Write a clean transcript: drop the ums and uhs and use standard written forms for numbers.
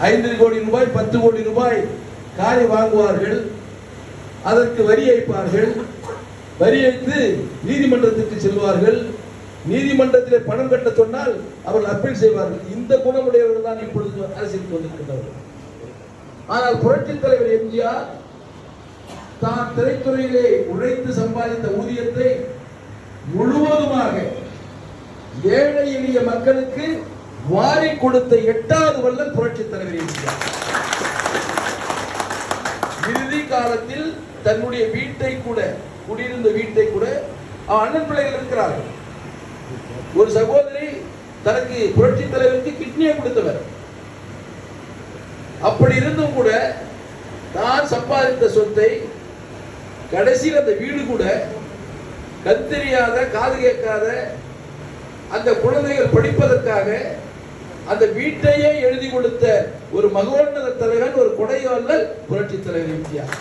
5 கோடி ரூபாய் 10 கோடி ரூபாய் காரை வாங்குவார்கள், அதற்கு வரி ஏய்ப்பார்கள், வரி ஏய்த்து நீதிமன்றத்திற்கு செல்வார்கள், நீதிமன்றத்தில் பணம் கட்ட சொன்னால் அவர்கள் அப்பீல் செய்வார்கள். இந்த குணமுடையவர்கள் தான் இப்பொழுது அரசியலுக்கு வந்திருக்கின்றவர்கள். ஆனால் புரட்சித் தலைவர் எம்ஜிஆர் தான் திரைத்துறையிலே உழைத்து சம்பாதித்த ஊதியத்தை முழுவதுமாக ஏழை எளிய மக்களுக்கு வாரி கொடுத்த 8வது வல்லல் புரட்சித் தலைவர் எம்ஜிஆர். இறுதி காலத்தில் தன்னுடைய வீட்டை கூட, குடியிருந்த வீட்டை கூட, அண்ணன் பிள்ளைகள் இருக்கிறார்கள். ஒரு சகோதரி தனக்கு புரட்சித் தலைவருக்கு கிட்னியை கொடுத்தவர். அப்படி இருந்தும் கூட தான் சம்பாதித்த சொத்தை கடைசியில் அந்த வீடு கூட கத்தெரியாத, காது கேட்காத அந்த குழந்தைகள் படிப்பதற்காக அந்த வீட்டையே எழுதி கொடுத்த ஒரு மகோன்னத தலைவன், ஒரு கொடையாளர் புரட்சித் தலைவர் எம்ஜிஆர்.